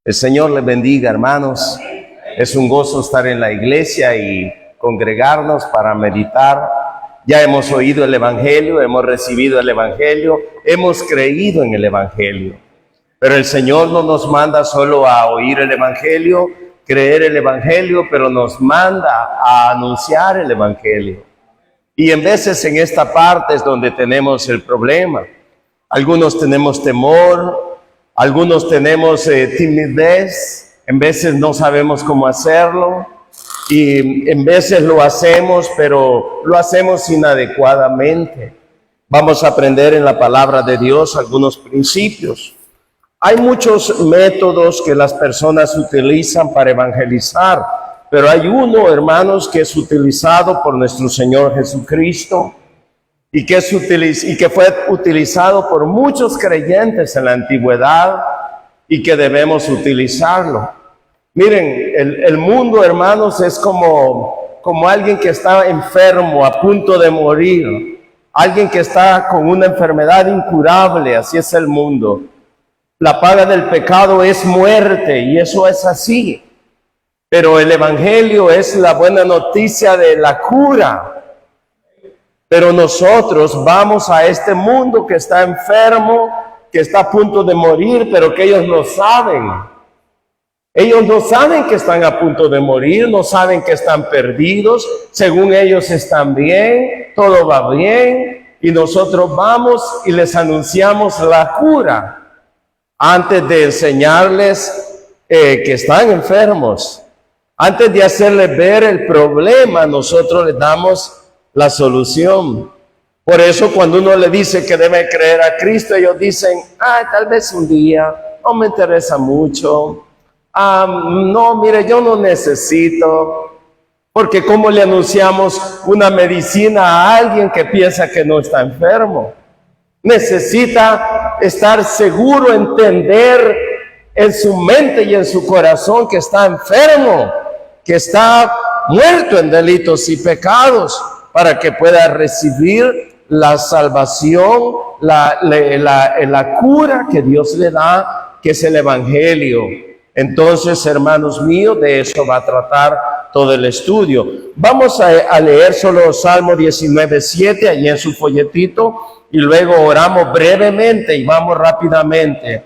El Señor les bendiga, hermanos. Es un gozo estar en la iglesia y congregarnos para meditar. Ya hemos oído el Evangelio, hemos recibido el Evangelio, hemos creído en el Evangelio. Pero el Señor no nos manda solo a oír el Evangelio, creer el Evangelio, pero nos manda a anunciar el Evangelio. Y en veces en esta parte es donde tenemos el problema. Algunos tenemos temor, algunos tenemos timidez, en veces no sabemos cómo hacerlo y en veces lo hacemos, pero lo hacemos inadecuadamente. Vamos a aprender en la palabra de Dios algunos principios. Hay muchos métodos que las personas utilizan para evangelizar, pero hay uno, hermanos, que es utilizado por nuestro Señor Jesucristo y que fue utilizado por muchos creyentes en la antigüedad y que debemos utilizarlo. Miren, el mundo, hermanos, es como alguien que está enfermo, a punto de morir, alguien que está con una enfermedad incurable, así es el mundo. La paga del pecado es muerte y eso es así. Pero el Evangelio es la buena noticia de la cura. Pero nosotros vamos a este mundo que está enfermo, que está a punto de morir, pero que ellos no saben. Ellos no saben que están a punto de morir, no saben que están perdidos. Según ellos están bien, todo va bien. Y nosotros vamos y les anunciamos la cura antes de enseñarles que están enfermos. Antes de hacerles ver el problema, nosotros les damos la solución. Por eso cuando uno le dice que debe creer a Cristo, ellos dicen, tal vez un día, no me interesa mucho, no, mire, yo no necesito, porque ¿cómo le anunciamos una medicina a alguien que piensa que no está enfermo? Necesita estar seguro, entender en su mente y en su corazón que está enfermo, que está muerto en delitos y pecados, para que pueda recibir la salvación, la cura que Dios le da, que es el Evangelio. Entonces, hermanos míos, de eso va a tratar todo el estudio. Vamos a leer solo Salmo 19:7, allí en su folletito, y luego oramos brevemente y vamos rápidamente.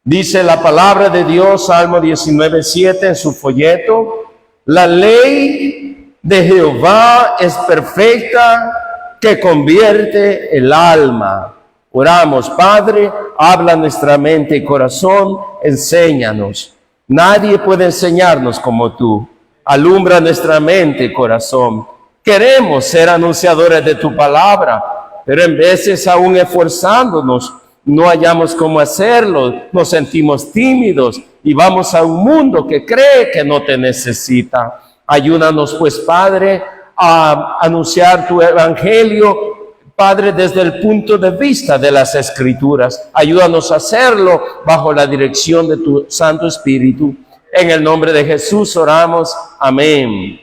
Dice la palabra de Dios, Salmo 19:7 en su folleto: la ley de Jehová es perfecta, que convierte el alma. Oramos, Padre, habla nuestra mente y corazón, enséñanos. Nadie puede enseñarnos como tú. Alumbra nuestra mente y corazón. Queremos ser anunciadores de tu palabra, pero en veces aún esforzándonos, no hallamos cómo hacerlo, nos sentimos tímidos y vamos a un mundo que cree que no te necesita. Ayúdanos pues, Padre, a anunciar tu evangelio, Padre, desde el punto de vista de las Escrituras. Ayúdanos a hacerlo bajo la dirección de tu Santo Espíritu. En el nombre de Jesús oramos. Amén.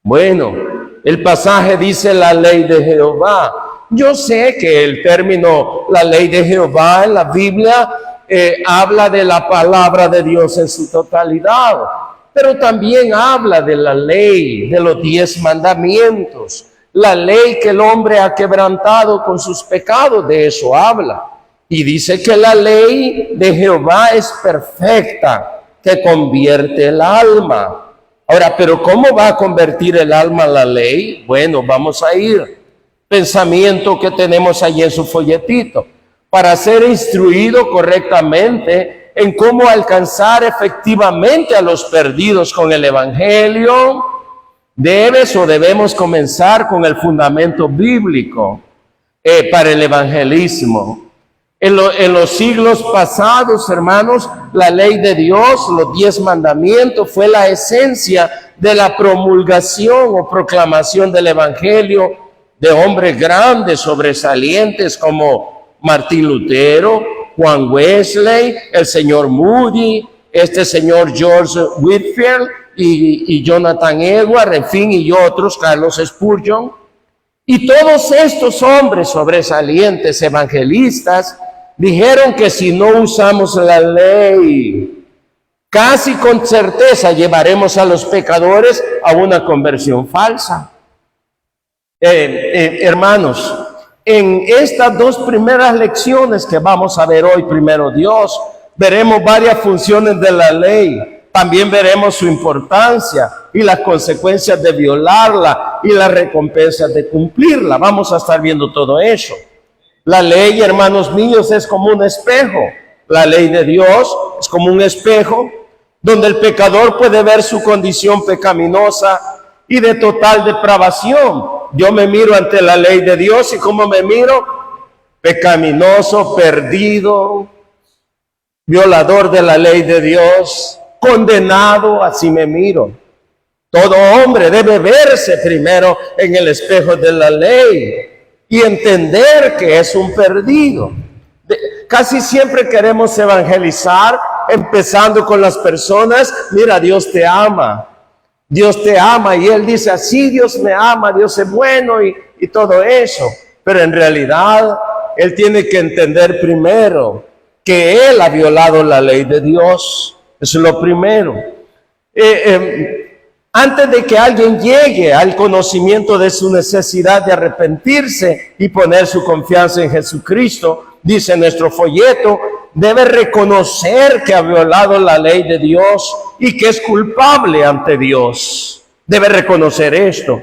Bueno, el pasaje dice la ley de Jehová. Yo sé que el término la ley de Jehová en la Biblia habla de la palabra de Dios en su totalidad, pero también habla de la ley, de los 10 mandamientos, la ley que el hombre ha quebrantado con sus pecados, de eso habla. Y dice que la ley de Jehová es perfecta, que convierte el alma. Ahora, ¿pero cómo va a convertir el alma la ley? Bueno, vamos a ir. Pensamiento que tenemos allí en su folletito. Para ser instruido correctamente en cómo alcanzar efectivamente a los perdidos con el Evangelio, debemos comenzar con el fundamento bíblico para el evangelismo. En los siglos pasados, hermanos, la ley de Dios, los 10 mandamientos, fue la esencia de la promulgación o proclamación del Evangelio de hombres grandes, sobresalientes como Martín Lutero, Juan Wesley, el señor Moody, este señor George Whitefield y Jonathan Edwards, en fin, y otros, Carlos Spurgeon. Y todos estos hombres sobresalientes evangelistas dijeron que si no usamos la ley, casi con certeza llevaremos a los pecadores a una conversión falsa. Hermanos, en estas dos primeras lecciones que vamos a ver hoy, primero Dios, veremos varias funciones de la ley. También veremos su importancia y las consecuencias de violarla y las recompensas de cumplirla. Vamos a estar viendo todo eso. La ley, hermanos míos, es como un espejo. La ley de Dios es como un espejo donde el pecador puede ver su condición pecaminosa y de total depravación. Yo me miro ante la ley de Dios y ¿cómo me miro? Pecaminoso, perdido, violador de la ley de Dios, condenado, así me miro. Todo hombre debe verse primero en el espejo de la ley y entender que es un perdido. Casi siempre queremos evangelizar empezando con las personas. Mira, Dios te ama. Dios te ama, y Él dice así: Dios me ama, Dios es bueno y todo eso. Pero en realidad Él tiene que entender primero que Él ha violado la ley de Dios. Eso es lo primero. Antes de que alguien llegue al conocimiento de su necesidad de arrepentirse y poner su confianza en Jesucristo, dice nuestro folleto, debe reconocer que ha violado la ley de Dios y que es culpable ante Dios. Debe reconocer esto.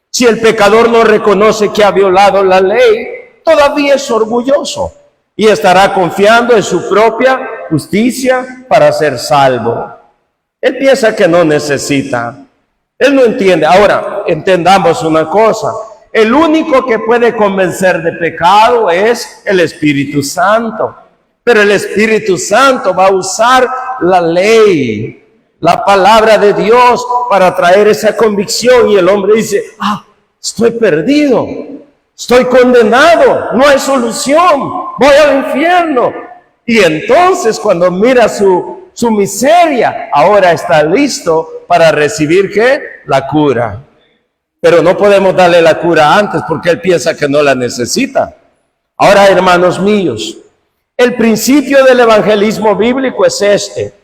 Si el pecador no reconoce que ha violado la ley, todavía es orgulloso y estará confiando en su propia justicia para ser salvo. Él piensa que no necesita. Él no entiende. Ahora, entendamos una cosa. El único que puede convencer de pecado es el Espíritu Santo. Pero el Espíritu Santo va a usar la ley, la palabra de Dios, para traer esa convicción. Y el hombre dice: estoy perdido, estoy condenado, no hay solución, voy al infierno. Y entonces, cuando mira su miseria, ahora está listo para recibir ¿qué? La cura. Pero no podemos darle la cura antes porque él piensa que no la necesita. Ahora, hermanos míos, el principio del evangelismo bíblico es este: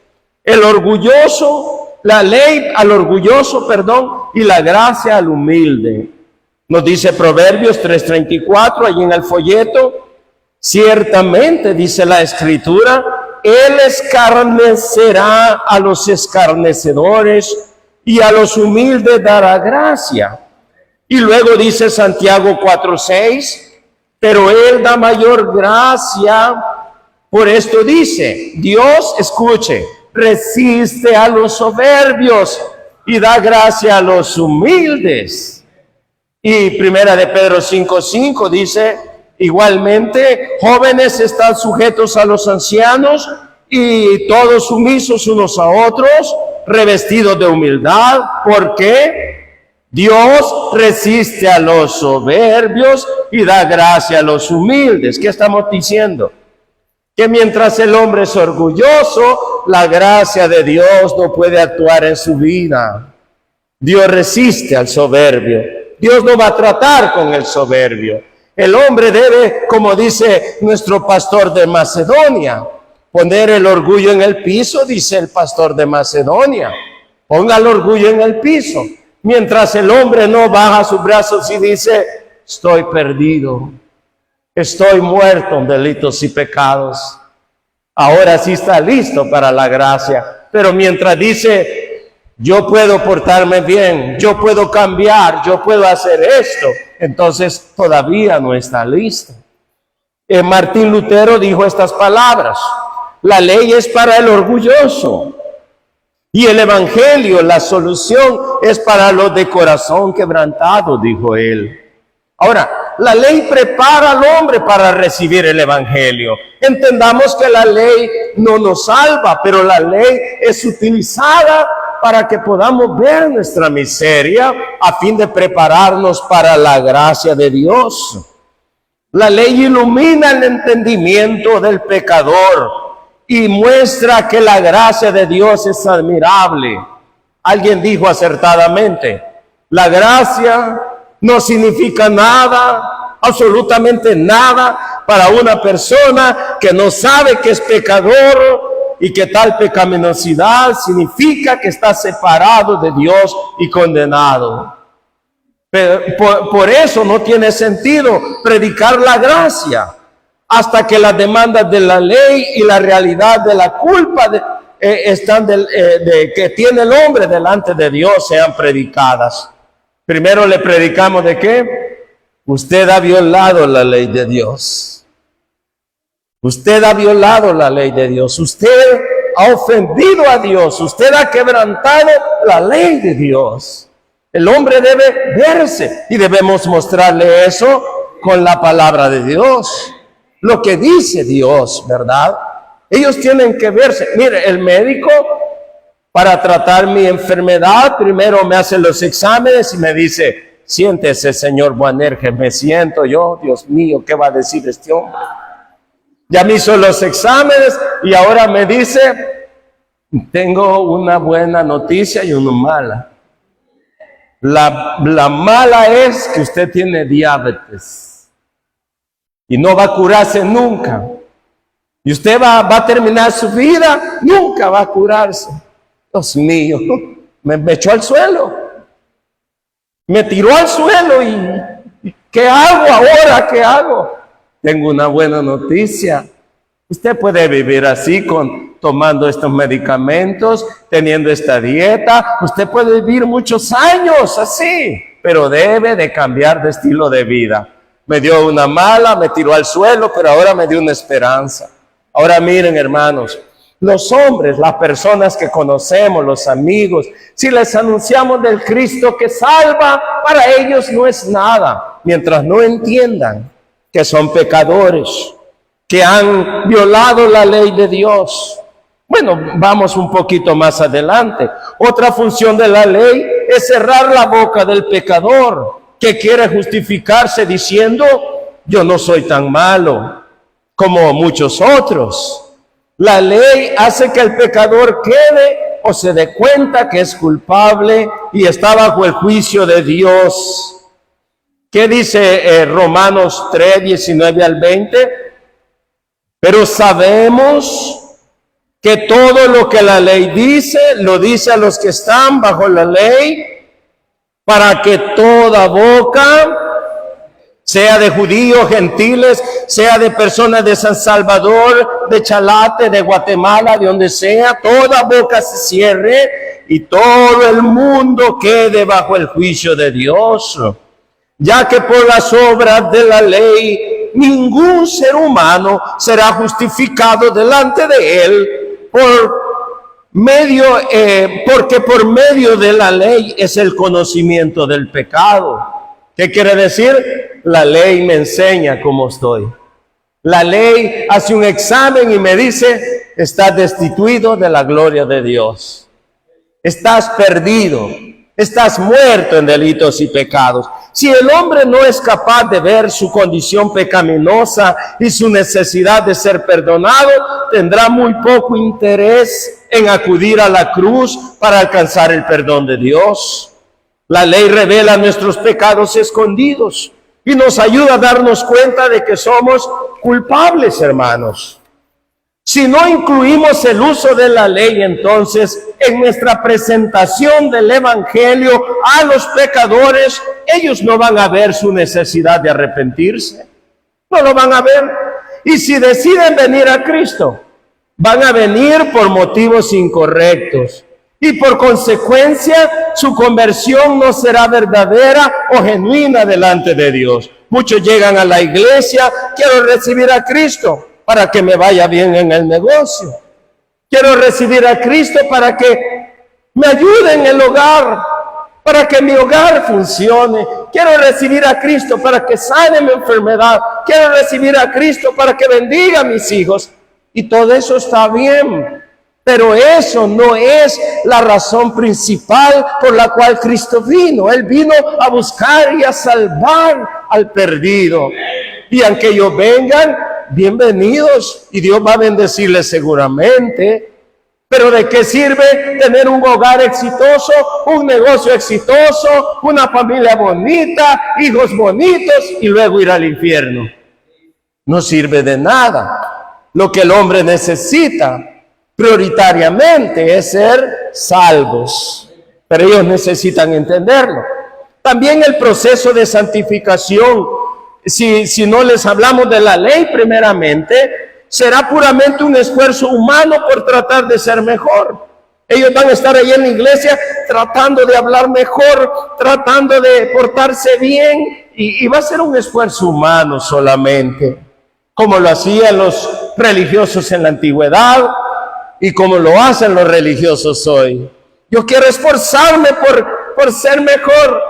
el orgulloso, la ley al orgulloso, y la gracia al humilde. Nos dice Proverbios 3:34 allí en el folleto: ciertamente, dice la Escritura, Él escarnecerá a los escarnecedores y a los humildes dará gracia. Y luego dice Santiago 4:6, pero Él da mayor gracia. Por esto dice, Dios, escuche, resiste a los soberbios y da gracia a los humildes. Y primera de Pedro 5:5 dice, igualmente, jóvenes están sujetos a los ancianos y todos sumisos unos a otros, revestidos de humildad, porque Dios resiste a los soberbios y da gracia a los humildes. ¿Qué estamos diciendo? Que mientras el hombre es orgulloso, la gracia de Dios no puede actuar en su vida. Dios resiste al soberbio. Dios no va a tratar con el soberbio. El hombre debe, como dice nuestro pastor de Macedonia, poner el orgullo en el piso, dice el pastor de Macedonia. Ponga el orgullo en el piso. Mientras el hombre no baja sus brazos y dice, estoy perdido, estoy muerto en delitos y pecados. Ahora sí está listo para la gracia. Pero mientras dice, yo puedo portarme bien, yo puedo cambiar, yo puedo hacer esto, entonces todavía no está listo. Martín Lutero dijo estas palabras: la ley es para el orgulloso y el evangelio, la solución, es para los de corazón quebrantado, dijo él. Ahora, la ley prepara al hombre para recibir el evangelio. Entendamos que la ley no nos salva, pero la ley es utilizada para que podamos ver nuestra miseria a fin de prepararnos para la gracia de Dios. La ley ilumina el entendimiento del pecador y muestra que la gracia de Dios es admirable. Alguien dijo acertadamente, la gracia no significa nada, absolutamente nada, para una persona que no sabe que es pecador y que tal pecaminosidad significa que está separado de Dios y condenado. Pero por eso no tiene sentido predicar la gracia hasta que las demandas de la ley y la realidad de la culpa que tiene el hombre delante de Dios sean predicadas. Primero le predicamos de qué. Usted ha violado la ley de Dios. Usted ha violado la ley de Dios. Usted ha ofendido a Dios. Usted ha quebrantado la ley de Dios. El hombre debe verse y debemos mostrarle eso con la palabra de Dios. Lo que dice Dios, ¿verdad? Ellos tienen que verse. Mire, el médico, para tratar mi enfermedad, primero me hace los exámenes y me dice, siéntese, señor Boanerges, me siento yo, Dios mío, ¿qué va a decir este hombre? Ya me hizo los exámenes y ahora me dice, tengo una buena noticia y una mala. La mala es que usted tiene diabetes y no va a curarse nunca. Y usted va a terminar su vida, nunca va a curarse. Dios mío, me echó al suelo. Me tiró al suelo y ¿qué hago ahora? ¿Qué hago? Tengo una buena noticia. Usted puede vivir así tomando estos medicamentos, teniendo esta dieta. Usted puede vivir muchos años así, pero debe de cambiar de estilo de vida. Me dio una mala, me tiró al suelo, pero ahora me dio una esperanza. Ahora miren, hermanos, los hombres, las personas que conocemos, los amigos, si les anunciamos del Cristo que salva, para ellos no es nada, mientras no entiendan que son pecadores, que han violado la ley de Dios. Bueno, vamos un poquito más adelante. Otra función de la ley es cerrar la boca del pecador, que quiere justificarse diciendo, yo no soy tan malo como muchos otros. La ley hace que el pecador quede o se dé cuenta que es culpable y está bajo el juicio de Dios. ¿Qué dice Romanos 3, 19 al 20? Pero sabemos que todo lo que la ley dice, lo dice a los que están bajo la ley, para que toda boca, sea de judíos, gentiles, sea de personas de San Salvador, de Chalate, de Guatemala, de donde sea, toda boca se cierre y todo el mundo quede bajo el juicio de Dios. Ya que por las obras de la ley ningún ser humano será justificado delante de él, porque por medio de la ley es el conocimiento del pecado. ¿Qué quiere decir? La ley me enseña cómo estoy. La ley hace un examen y me dice, estás destituido de la gloria de Dios. Estás perdido. Estás muerto en delitos y pecados. Si el hombre no es capaz de ver su condición pecaminosa y su necesidad de ser perdonado, tendrá muy poco interés en acudir a la cruz para alcanzar el perdón de Dios. La ley revela nuestros pecados escondidos y nos ayuda a darnos cuenta de que somos culpables, hermanos. Si no incluimos el uso de la ley, entonces, en nuestra presentación del Evangelio a los pecadores, ellos no van a ver su necesidad de arrepentirse. No lo van a ver. Y si deciden venir a Cristo, van a venir por motivos incorrectos. Y por consecuencia, su conversión no será verdadera o genuina delante de Dios. Muchos llegan a la iglesia, quiero recibir a Cristo para que me vaya bien en el negocio. Quiero recibir a Cristo para que me ayude en el hogar, para que mi hogar funcione. Quiero recibir a Cristo para que sane mi enfermedad. Quiero recibir a Cristo para que bendiga a mis hijos. Y todo eso está bien, pero eso no es la razón principal por la cual Cristo vino. Él vino a buscar y a salvar al perdido. Y aunque ellos vengan, bienvenidos, y Dios va a bendecirles seguramente. Pero ¿de qué sirve tener un hogar exitoso, un negocio exitoso, una familia bonita, hijos bonitos y luego ir al infierno? No sirve de nada. Lo que el hombre necesita prioritariamente es ser salvos, pero ellos necesitan entenderlo. También el proceso de santificación, si no les hablamos de la ley primeramente, será puramente un esfuerzo humano por tratar de ser mejor. Ellos van a estar ahí en la iglesia tratando de hablar mejor, tratando de portarse bien, y va a ser un esfuerzo humano solamente, como lo hacían los religiosos en la antigüedad y como lo hacen los religiosos hoy. Yo quiero esforzarme por ser mejor.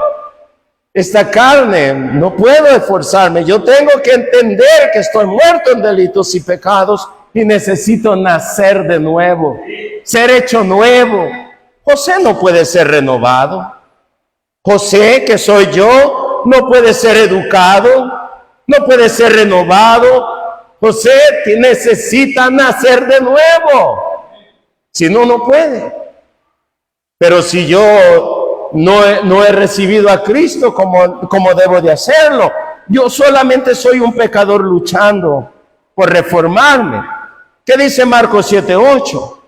Esta carne, no puedo esforzarme. Yo tengo que entender que estoy muerto en delitos y pecados y necesito nacer de nuevo, ser hecho nuevo. José no puede ser renovado. José, que soy yo, no puede ser educado, no puede ser renovado. José necesita nacer de nuevo. Si no, no puede. Pero si yo no he recibido a Cristo como debo de hacerlo, yo solamente soy un pecador luchando por reformarme. ¿Qué dice Marcos 7:8?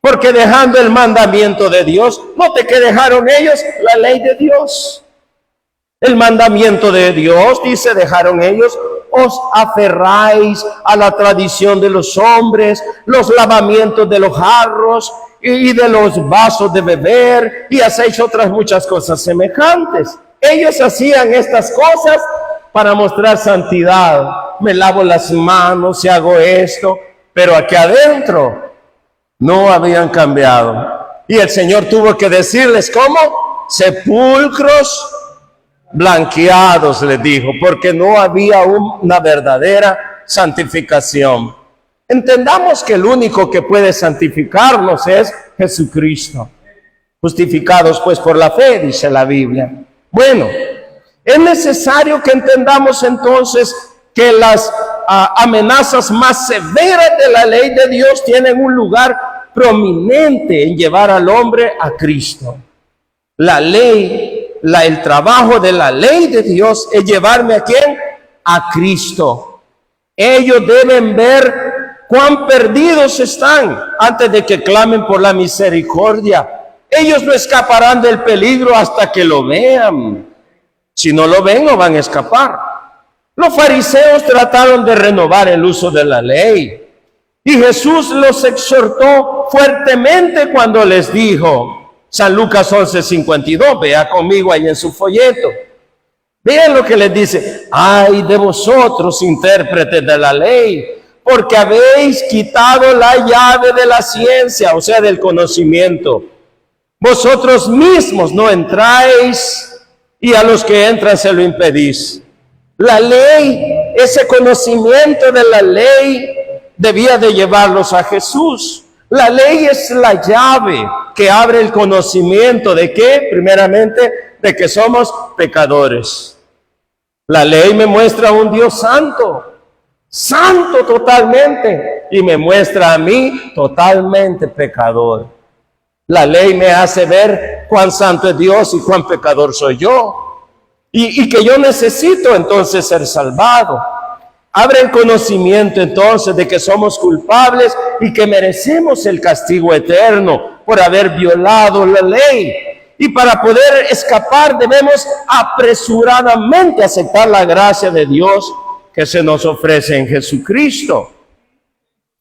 Porque dejando el mandamiento de Dios, ¿note que dejaron ellos la ley de Dios? El mandamiento de Dios, dice, dejaron ellos, os aferráis a la tradición de los hombres, los lavamientos de los jarros y de los vasos de beber, y hacéis otras muchas cosas semejantes. Ellos hacían estas cosas para mostrar santidad. Me lavo las manos y hago esto, pero aquí adentro no habían cambiado. Y el Señor tuvo que decirles, ¿cómo? Sepulcros blanqueados, les dijo, porque no había una verdadera santificación. Entendamos que el único que puede santificarnos es Jesucristo. Justificados pues por la fe, dice la Biblia. Bueno, es necesario que entendamos entonces que las amenazas más severas de la ley de Dios tienen un lugar prominente en llevar al hombre a Cristo. La ley, el trabajo de la ley de Dios es llevarme ¿a quién? A Cristo. Ellos deben ver cuán perdidos están antes de que clamen por la misericordia. Ellos no escaparán del peligro hasta que lo vean. Si no lo ven, no van a escapar. Los fariseos trataron de renovar el uso de la ley. Y Jesús los exhortó fuertemente cuando les dijo, San Lucas 11:52, vea conmigo ahí en su folleto. Vean lo que les dice, ay de vosotros, intérpretes de la ley, porque habéis quitado la llave de la ciencia, o sea, del conocimiento. Vosotros mismos no entráis y a los que entran se lo impedís. La ley, ese conocimiento de la ley debía de llevarlos a Jesús. La ley es la llave que abre el conocimiento de ¿qué? Primeramente, de que somos pecadores. La ley me muestra a un Dios santo, santo totalmente, y me muestra a mí totalmente pecador. La ley me hace ver cuán santo es Dios y cuán pecador soy yo. Y que yo necesito entonces ser salvado. Abre el conocimiento entonces de que somos culpables y que merecemos el castigo eterno por haber violado la ley. Y para poder escapar debemos apresuradamente aceptar la gracia de Dios que se nos ofrece en Jesucristo.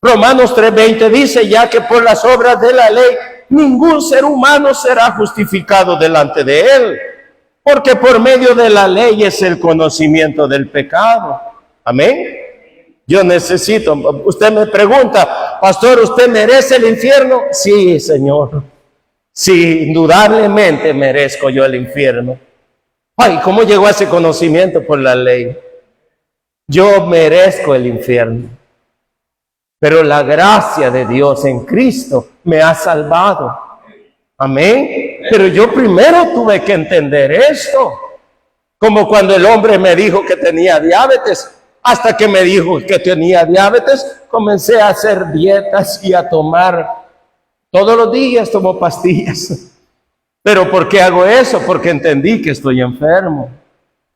Romanos 3:20 dice, ya que por las obras de la ley ningún ser humano será justificado delante de él, porque por medio de la ley es el conocimiento del pecado. Amén. Yo necesito, usted me pregunta, pastor, ¿usted merece el infierno? Sí, Señor. Sí, indudablemente merezco yo el infierno. Ay, ¿cómo llegó a ese conocimiento? Por la ley. Yo merezco el infierno. Pero la gracia de Dios en Cristo me ha salvado. Amén. Pero yo primero tuve que entender esto. Como cuando el hombre me dijo que tenía diabetes. Hasta que me dijo que tenía diabetes, comencé a hacer dietas y a tomar. Todos los días tomo pastillas. ¿Pero por qué hago eso? Porque entendí que estoy enfermo.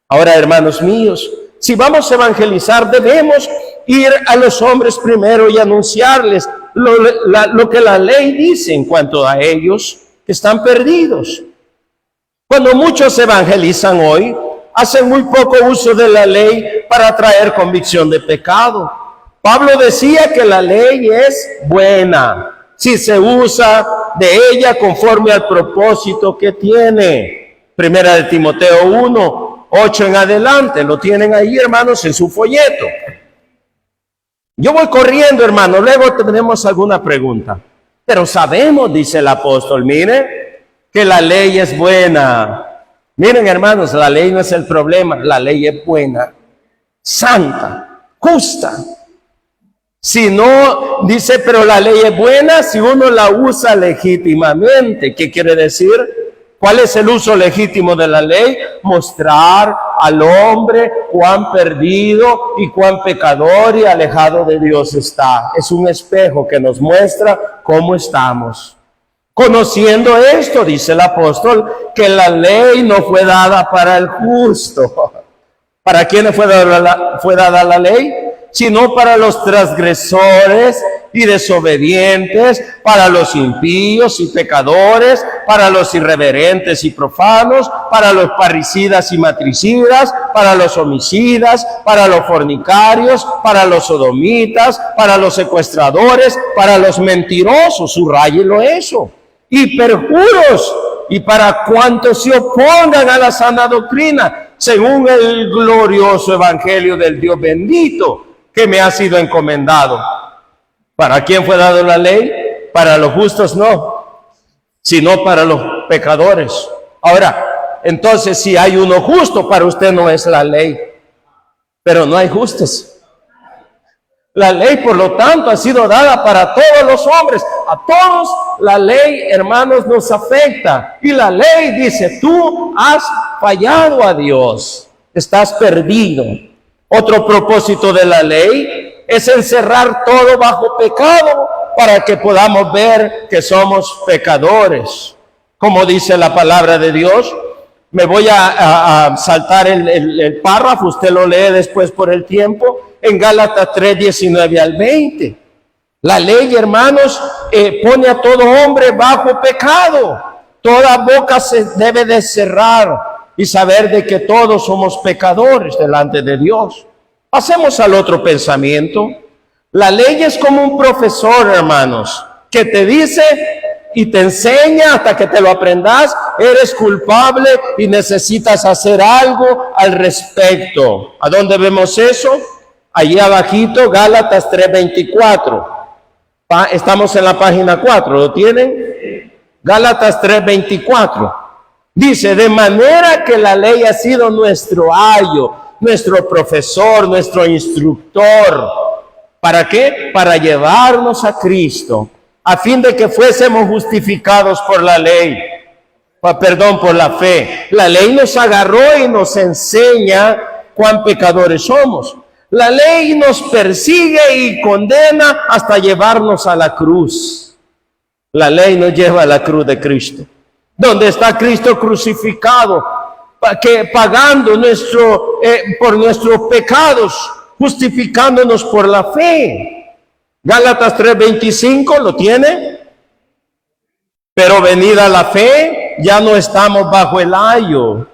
Ahora, hermanos míos, si vamos a evangelizar, debemos ir a los hombres primero y anunciarles lo que la ley dice en cuanto a ellos que están perdidos. Cuando muchos evangelizan hoy, hacen muy poco uso de la ley para traer convicción de pecado. Pablo decía que la ley es buena si se usa de ella conforme al propósito que tiene. Primera de Timoteo 1, 8 en adelante, lo tienen ahí, hermanos, en su folleto. Yo voy corriendo, hermano, luego tenemos alguna pregunta. Pero sabemos, dice el apóstol, mire, que la ley es buena. Miren, hermanos, la ley no es el problema, la ley es buena, santa, justa. Si no, dice, pero la ley es buena si uno la usa legítimamente. ¿Qué quiere decir? ¿Cuál es el uso legítimo de la ley? Mostrar al hombre cuán perdido y cuán pecador y alejado de Dios está. Es un espejo que nos muestra cómo estamos. Conociendo esto, dice el apóstol, que la ley no fue dada para el justo. ¿Para quién fue dada la ley? Sino para los transgresores y desobedientes, para los impíos y pecadores, para los irreverentes y profanos, para los parricidas y matricidas, para los homicidas, para los fornicarios, para los sodomitas, para los secuestradores, para los mentirosos, subrayelo eso, y perjuros, y para cuantos se opongan a la sana doctrina, según el glorioso evangelio del Dios bendito, que me ha sido encomendado. ¿Para quién fue dada la ley? Para los justos no, sino para los pecadores. Ahora, entonces si hay uno justo, para usted no es la ley, pero no hay justos. La ley, por lo tanto, ha sido dada para todos los hombres. A todos la ley, hermanos, nos afecta. Y la ley dice, tú has fallado a Dios, estás perdido. Otro propósito de la ley es encerrar todo bajo pecado para que podamos ver que somos pecadores. Como dice la palabra de Dios, me voy a saltar el párrafo, usted lo lee después por el tiempo, en Gálatas 3, 19 al 20. La ley, hermanos, pone a todo hombre bajo pecado. Toda boca se debe de cerrar y saber de que todos somos pecadores delante de Dios. Pasemos al otro pensamiento. La ley es como un profesor, hermanos, que te dice y te enseña hasta que te lo aprendas, eres culpable y necesitas hacer algo al respecto. ¿A dónde vemos eso? Allí abajito, Gálatas 3:24. Estamos en la página 4, ¿lo tienen? Gálatas 3:24. Dice, de manera que la ley ha sido nuestro ayo, nuestro profesor, nuestro instructor. ¿Para qué? Para llevarnos a Cristo, a fin de que fuésemos justificados por la ley, por la fe. La ley nos agarró y nos enseña cuán pecadores somos. La ley nos persigue y condena hasta llevarnos a la cruz. La ley nos lleva a la cruz de Cristo, donde está Cristo crucificado, pagando por nuestros pecados, justificándonos por la fe. Gálatas 3:25, ¿lo tiene? Pero venida la fe, ya no estamos bajo el ayo.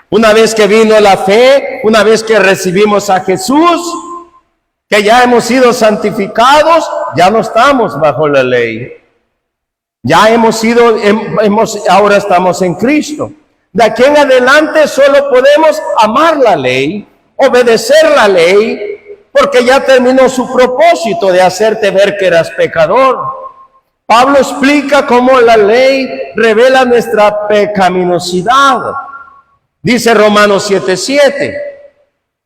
Una vez que vino la fe, una vez que recibimos a Jesús, que ya hemos sido santificados, ya no estamos bajo la ley. Ya ahora estamos en Cristo. De aquí en adelante solo podemos amar la ley, obedecer la ley, porque ya terminó su propósito de hacerte ver que eras pecador. Pablo explica cómo la ley revela nuestra pecaminosidad. Dice Romanos 7:7,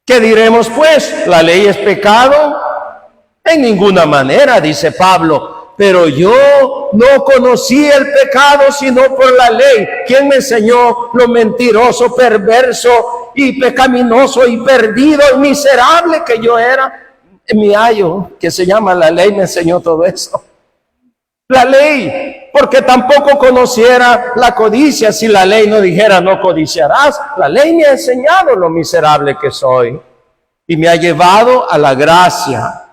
¿qué diremos pues? ¿La ley es pecado? En ninguna manera, dice Pablo, pero yo no conocí el pecado sino por la ley. ¿Quién me enseñó lo mentiroso, perverso y pecaminoso y perdido y miserable que yo era? Mi ayo, que se llama la ley, me enseñó todo eso. La ley, porque tampoco conociera la codicia si la ley no dijera no codiciarás. La ley me ha enseñado lo miserable que soy y me ha llevado a la gracia.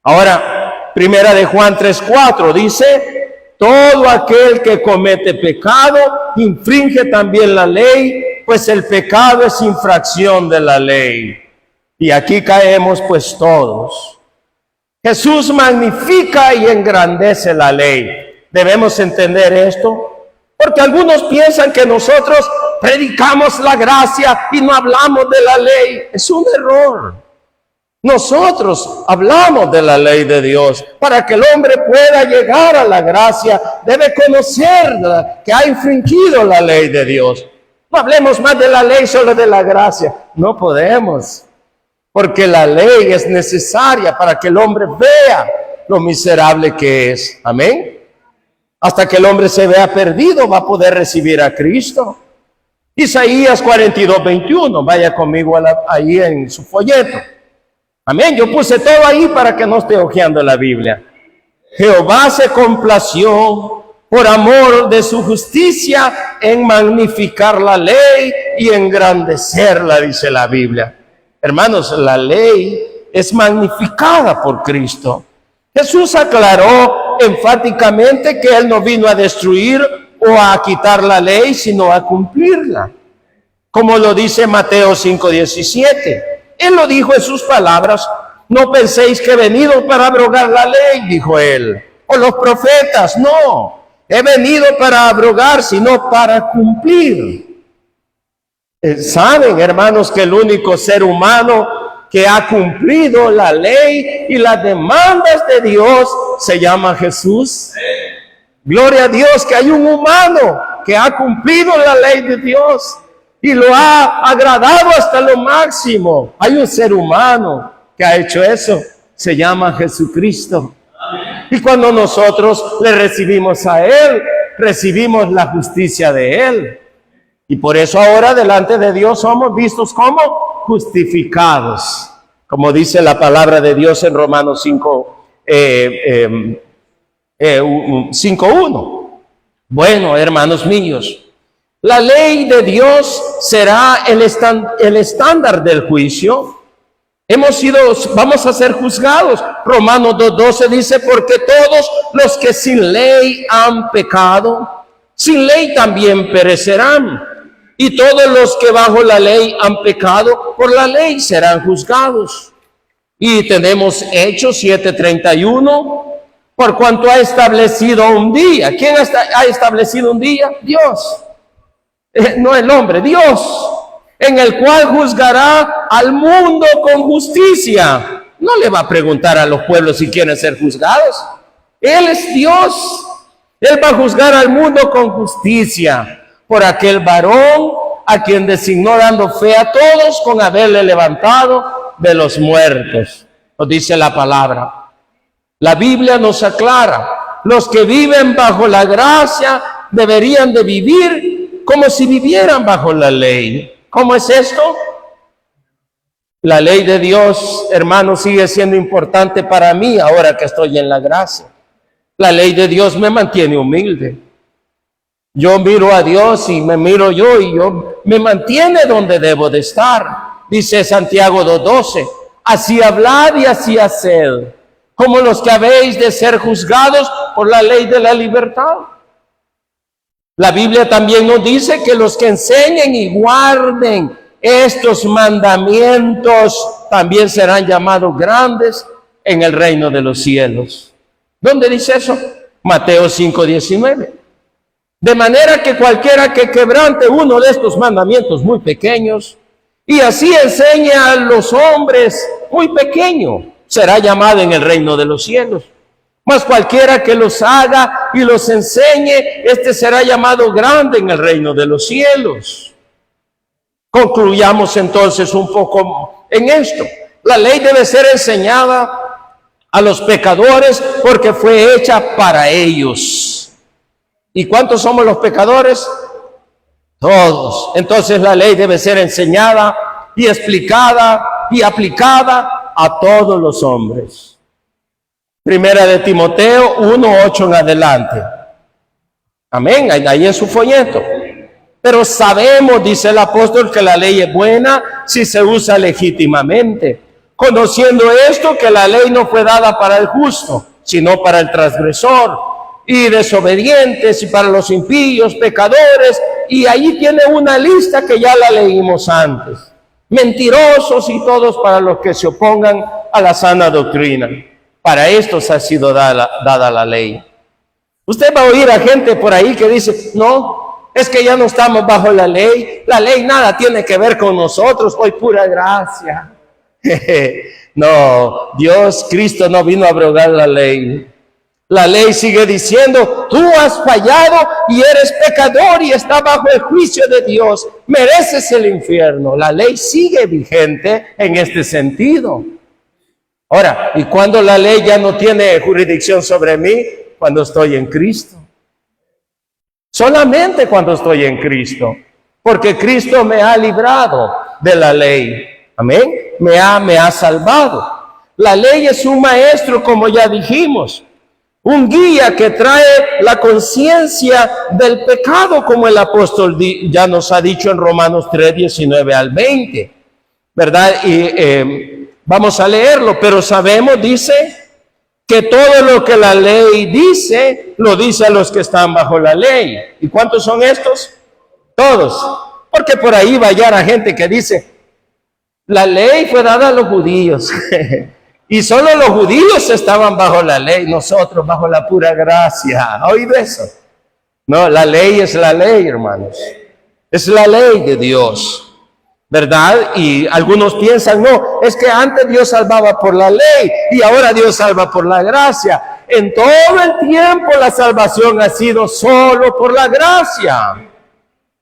Ahora, Primera de Juan 3:4 dice: todo aquel que comete pecado infringe también la ley, pues el pecado es infracción de la ley. Y aquí caemos pues todos. Jesús magnifica y engrandece la ley. Debemos entender esto, porque algunos piensan que nosotros predicamos la gracia y no hablamos de la ley. Es un error. Nosotros hablamos de la ley de Dios. Para que el hombre pueda llegar a la gracia, debe conocer que ha infringido la ley de Dios. No hablemos más de la ley, solo de la gracia. No podemos, porque la ley es necesaria para que el hombre vea lo miserable que es. Amén. Hasta que el hombre se vea perdido, va a poder recibir a Cristo. Isaías 42:21, vaya conmigo ahí en su folleto. Amén, yo puse todo ahí para que no esté hojeando la Biblia. Jehová se complació por amor de su justicia en magnificar la ley y engrandecerla, dice la Biblia. Hermanos, la ley es magnificada por Cristo. Jesús aclaró enfáticamente que Él no vino a destruir o a quitar la ley, sino a cumplirla. Como lo dice Mateo 5:17. Él lo dijo en sus palabras: no penséis que he venido para abrogar la ley, dijo Él, o los profetas. No, he venido para abrogar, sino para cumplir. Saben, hermanos, que el único ser humano que ha cumplido la ley y las demandas de Dios se llama Jesús. Gloria a Dios que hay un humano que ha cumplido la ley de Dios y lo ha agradado hasta lo máximo. Hay un ser humano que ha hecho eso, se llama Jesucristo. Y cuando nosotros le recibimos a Él, recibimos la justicia de Él. Y por eso ahora delante de Dios somos vistos como justificados, como dice la palabra de Dios en Romanos 5:1. Bueno, hermanos míos, la ley de Dios será el estándar del juicio. Vamos a ser juzgados. Romanos 2:12 dice: porque todos los que sin ley han pecado, sin ley también perecerán. Y todos los que bajo la ley han pecado, por la ley serán juzgados. Y tenemos Hechos 7:31, por cuanto ha establecido un día. ¿Quién ha establecido un día? Dios. No el hombre, Dios, en el cual juzgará al mundo con justicia. No le va a preguntar a los pueblos si quieren ser juzgados. Él es Dios. Él va a juzgar al mundo con justicia por aquel varón a quien designó, dando fe a todos con haberle levantado de los muertos. Nos dice la palabra. La Biblia nos aclara: los que viven bajo la gracia deberían de vivir como si vivieran bajo la ley. ¿Cómo es esto? La ley de Dios, hermanos, sigue siendo importante para mí ahora que estoy en la gracia. La ley de Dios me mantiene humilde. Yo miro a Dios y me miro yo, y yo me mantiene donde debo de estar. Dice Santiago 2:12: así hablad y así haced, como los que habéis de ser juzgados por la ley de la libertad. La Biblia también nos dice que los que enseñen y guarden estos mandamientos también serán llamados grandes en el reino de los cielos. ¿Dónde dice eso? Mateo 5:19. De manera que cualquiera que quebrante uno de estos mandamientos muy pequeños y así enseñe a los hombres muy pequeño, será llamado en el reino de los cielos. Mas cualquiera que los haga y los enseñe, este será llamado grande en el reino de los cielos. Concluyamos entonces un poco en esto. La ley debe ser enseñada a los pecadores porque fue hecha para ellos. ¿Y cuántos somos los pecadores? Todos. Entonces la ley debe ser enseñada y explicada y aplicada a todos los hombres. Primera de Timoteo 1:8 en adelante. Amén, ahí en su folleto. Pero sabemos, dice el apóstol, que la ley es buena si se usa legítimamente, conociendo esto, que la ley no fue dada para el justo, sino para el transgresor, y desobedientes, y para los impíos, pecadores, y ahí tiene una lista que ya la leímos antes. Mentirosos y todos para los que se opongan a la sana doctrina. Para estos ha sido dada la ley. Usted va a oír a gente por ahí que dice, no, es que ya no estamos bajo la ley nada tiene que ver con nosotros, hoy pura gracia. No, Dios, Cristo no vino a abrogar la ley. La ley sigue diciendo, tú has fallado y eres pecador y estás bajo el juicio de Dios, mereces el infierno. La ley sigue vigente en este sentido. Ahora, ¿y cuando la ley ya no tiene jurisdicción sobre mí? Cuando estoy en Cristo. Solamente cuando estoy en Cristo. Porque Cristo me ha librado de la ley. Amén. Me ha salvado. La ley es un maestro, como ya dijimos. Un guía que trae la conciencia del pecado, como el apóstol ya nos ha dicho en Romanos 3, 19 al 20. ¿Verdad? Y vamos a leerlo, pero sabemos, dice, que todo lo que la ley dice, lo dice a los que están bajo la ley. ¿Y cuántos son estos? Todos. Porque por ahí va a hallar a gente que dice, la ley fue dada a los judíos. Y solo los judíos estaban bajo la ley, nosotros bajo la pura gracia. ¿Ha oído eso? No, la ley es la ley, hermanos. Es la ley de Dios. ¿Verdad? Y algunos piensan, no, es que antes Dios salvaba por la ley y ahora Dios salva por la gracia. En todo el tiempo la salvación ha sido solo por la gracia.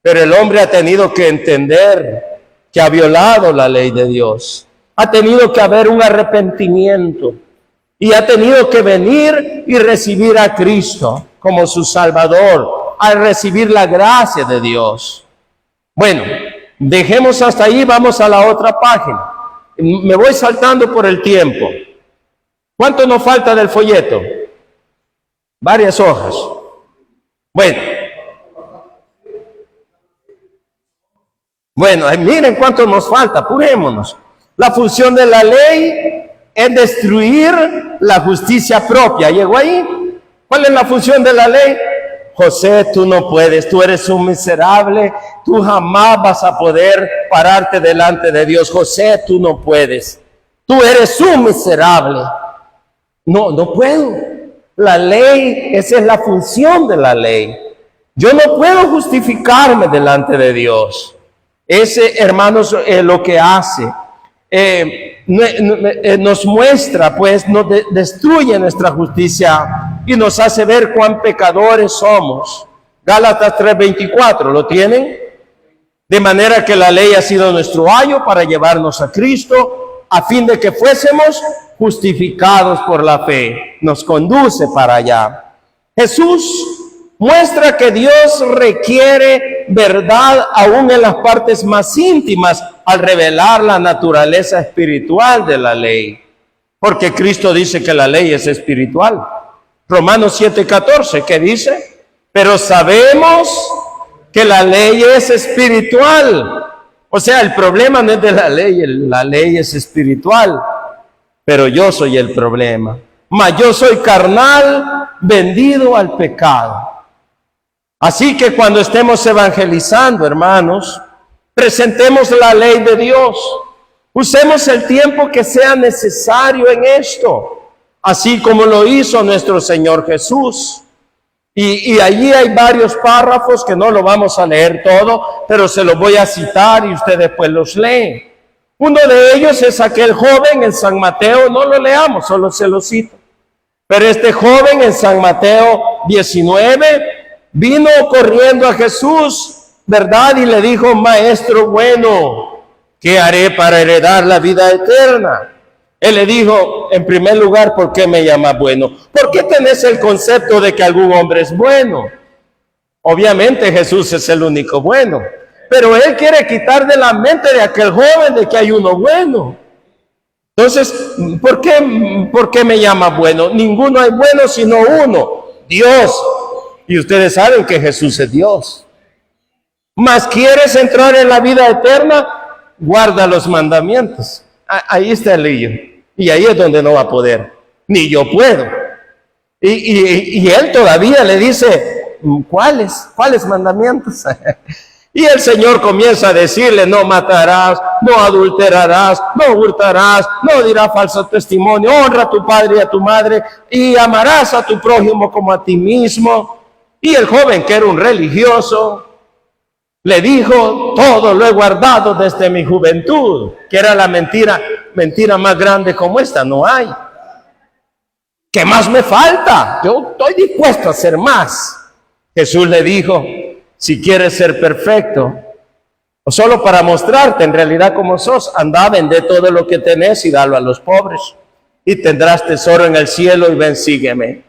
Pero el hombre ha tenido que entender que ha violado la ley de Dios. Ha tenido que haber un arrepentimiento y ha tenido que venir y recibir a Cristo como su Salvador, a recibir la gracia de Dios. Bueno, dejemos hasta ahí, vamos a la otra página. Me voy saltando por el tiempo. ¿Cuánto nos falta del folleto? Varias hojas. Bueno, miren cuánto nos falta, apurémonos. La función de la ley es destruir la justicia propia. ¿Llegó ahí? ¿Cuál es la función de la ley? José, tú no puedes, tú eres un miserable, tú jamás vas a poder pararte delante de Dios. José, tú no puedes, tú eres un miserable. No puedo. La ley, esa es la función de la ley. Yo no puedo justificarme delante de Dios. Ese, hermanos, lo que hace. Nos muestra, pues, nos destruye nuestra justicia y nos hace ver cuán pecadores somos. Gálatas 3:24, ¿lo tienen? De manera que la ley ha sido nuestro ayo para llevarnos a Cristo, a fin de que fuésemos justificados por la fe. Nos conduce para allá. Jesús muestra que Dios requiere verdad aún en las partes más íntimas al revelar la naturaleza espiritual de la ley. Porque Cristo dice que la ley es espiritual. Romanos 7:14, ¿qué dice? Pero sabemos que la ley es espiritual. O sea, el problema no es de la ley es espiritual. Pero yo soy el problema. Mas yo soy carnal, vendido al pecado. Así que cuando estemos evangelizando, hermanos, presentemos la ley de Dios. Usemos el tiempo que sea necesario en esto, así como lo hizo nuestro Señor Jesús. Y allí hay varios párrafos que no lo vamos a leer todo, pero se los voy a citar y usted después los lee. Uno de ellos es aquel joven en San Mateo, no lo leamos, solo se lo cito. Pero este joven en San Mateo 19 vino corriendo a Jesús, ¿verdad? Y le dijo, maestro bueno, ¿qué haré para heredar la vida eterna? Él le dijo, en primer lugar, ¿por qué me llamas bueno? ¿Por qué tenés el concepto de que algún hombre es bueno? Obviamente Jesús es el único bueno, pero él quiere quitar de la mente de aquel joven de que hay uno bueno. Entonces, ¿por qué me llamas bueno? Ninguno hay bueno sino uno, Dios. Y ustedes saben que Jesús es Dios. Mas ¿quieres entrar en la vida eterna? Guarda los mandamientos. Ahí está el lío. Y ahí es donde no va a poder. Ni yo puedo. Y él todavía le dice, ¿cuáles mandamientos? Y el Señor comienza a decirle, no matarás, no adulterarás, no hurtarás, no dirás falso testimonio, honra a tu padre y a tu madre, y amarás a tu prójimo como a ti mismo. Y el joven, que era un religioso, le dijo, todo lo he guardado desde mi juventud, que era la mentira más grande como esta, no hay. ¿Qué más me falta? Yo estoy dispuesto a hacer más. Jesús le dijo, si quieres ser perfecto, o solo para mostrarte en realidad cómo sos, anda, vende todo lo que tenés y dalo a los pobres, y tendrás tesoro en el cielo, y ven, sígueme.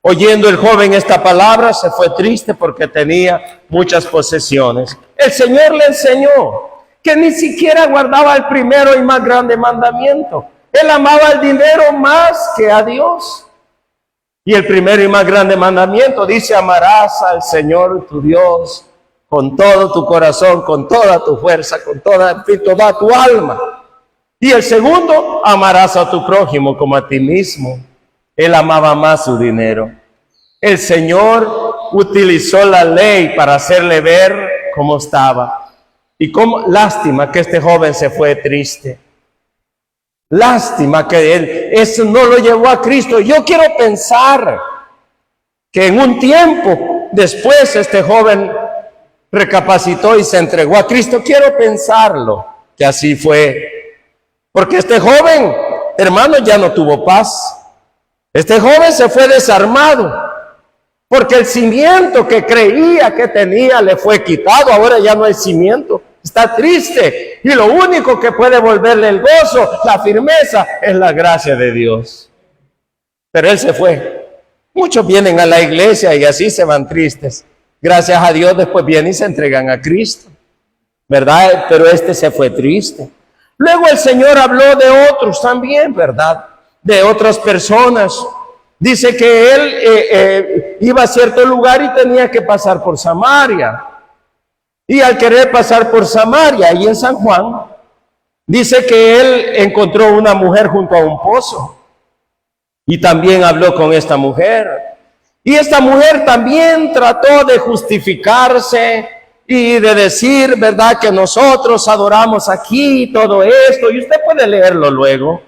Oyendo el joven esta palabra, se fue triste porque tenía muchas posesiones. El Señor le enseñó que ni siquiera guardaba el primero y más grande mandamiento. Él amaba el dinero más que a Dios. Y el primero y más grande mandamiento dice, amarás al Señor tu Dios con todo tu corazón, con toda tu fuerza, con toda tu alma. Y el segundo, amarás a tu prójimo como a ti mismo. Él amaba más su dinero. El Señor utilizó la ley para hacerle ver cómo estaba. Y cómo, lástima que este joven se fue triste. Lástima que él eso no lo llevó a Cristo. Yo quiero pensar que en un tiempo después este joven recapacitó y se entregó a Cristo. Quiero pensarlo, que así fue. Porque este joven, hermano, ya no tuvo paz. Este joven se fue desarmado, porque el cimiento que creía que tenía le fue quitado. Ahora ya no hay cimiento. Está triste, y lo único que puede volverle el gozo, la firmeza, es la gracia de Dios. Pero él se fue. Muchos vienen a la iglesia y así se van tristes. Gracias a Dios después vienen y se entregan a Cristo, ¿verdad? Pero este se fue triste. Luego el Señor habló de otros también, ¿verdad? De otras personas. Dice que él iba a cierto lugar y tenía que pasar por Samaria. Y al querer pasar por Samaria, ahí en San Juan, dice que él encontró una mujer junto a un pozo. Y también habló con esta mujer. Y esta mujer también trató de justificarse y de decir, ¿verdad?, que nosotros adoramos aquí todo esto. Y usted puede leerlo luego.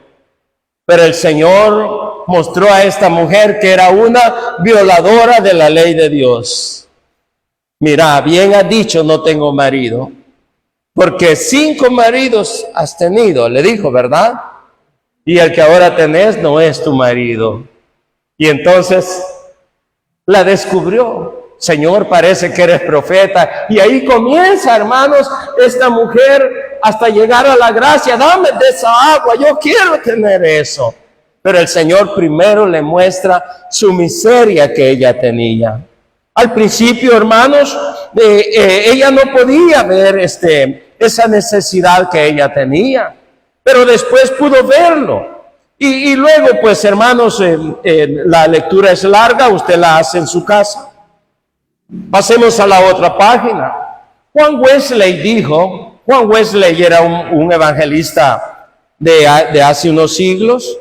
Pero el Señor mostró a esta mujer que era una violadora de la ley de Dios. Mira, bien has dicho, no tengo marido, porque 5 maridos has tenido, le dijo, ¿verdad? Y el que ahora tenés no es tu marido. Y entonces la descubrió. Señor, parece que eres profeta. Y ahí comienza, hermanos, esta mujer hasta llegar a la gracia. Dame de esa agua, yo quiero tener eso. Pero el Señor primero le muestra su miseria que ella tenía. Al principio, hermanos, ella no podía ver esa necesidad que ella tenía, pero después pudo verlo. Y luego, pues, hermanos, la lectura es larga, usted la hace en su casa. Pasemos a la otra página. Juan Wesley era un evangelista de hace unos siglos.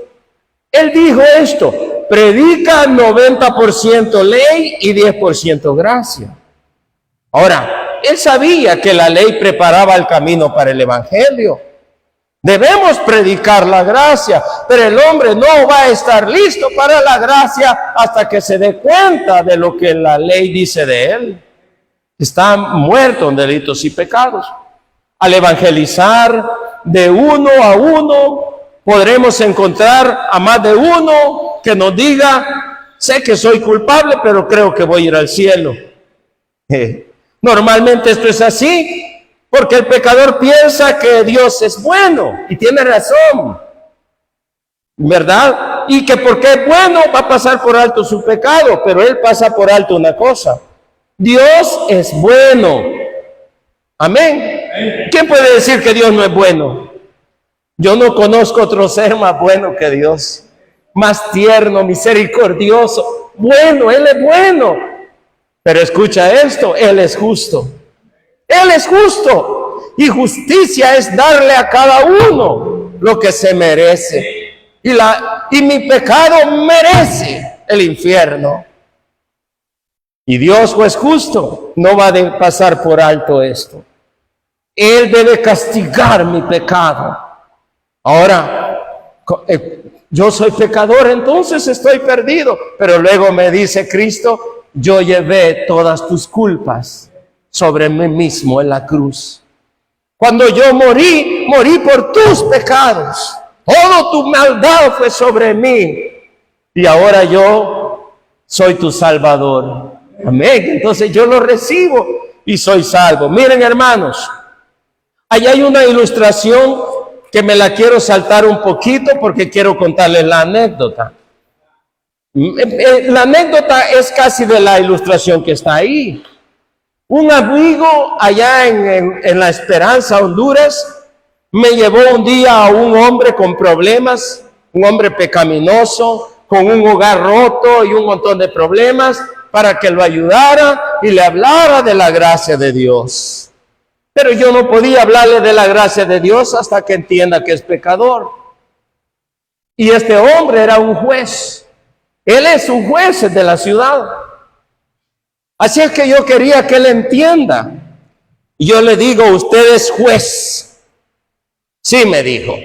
Él dijo esto: predica 90% ley y 10% gracia. Ahora, él sabía que la ley preparaba el camino para el evangelio. Debemos predicar la gracia, pero el hombre no va a estar listo para la gracia hasta que se dé cuenta de lo que la ley dice de él. Está muerto en delitos y pecados. Al evangelizar de uno a uno, podremos encontrar a más de uno que nos diga: sé que soy culpable, pero creo que voy a ir al cielo. Normalmente esto es así, porque el pecador piensa que Dios es bueno, y tiene razón, ¿verdad? Y que porque es bueno va a pasar por alto su pecado, pero él pasa por alto una cosa: Dios es bueno. Amén. ¿Quién puede decir que Dios no es bueno? Yo no conozco otro ser más bueno que Dios, más tierno, misericordioso, bueno. Él es bueno. Pero escucha esto: Él es justo. Él es justo, y justicia es darle a cada uno lo que se merece. Y mi pecado merece el infierno. Y Dios, juez justo, no va a pasar por alto esto. Él debe castigar mi pecado. Ahora, yo soy pecador, entonces estoy perdido. Pero luego me dice Cristo, yo llevé todas tus culpas sobre mí mismo en la cruz. Cuando yo morí, morí por tus pecados. Todo tu maldad fue sobre mí. Y ahora yo soy tu Salvador. Amén. Entonces yo lo recibo y soy salvo. Miren, hermanos, ahí hay una ilustración que me la quiero saltar un poquito porque quiero contarles la anécdota. La anécdota es casi de la ilustración que está ahí. Un amigo allá en La Esperanza, Honduras, me llevó un día a un hombre con problemas, un hombre pecaminoso, con un hogar roto y un montón de problemas, para que lo ayudara y le hablara de la gracia de Dios. Pero yo no podía hablarle de la gracia de Dios hasta que entienda que es pecador. Y este hombre era un juez. Él es un juez de la ciudad. Así es que yo quería que él entienda. Y yo le digo, usted es juez. Sí, me dijo.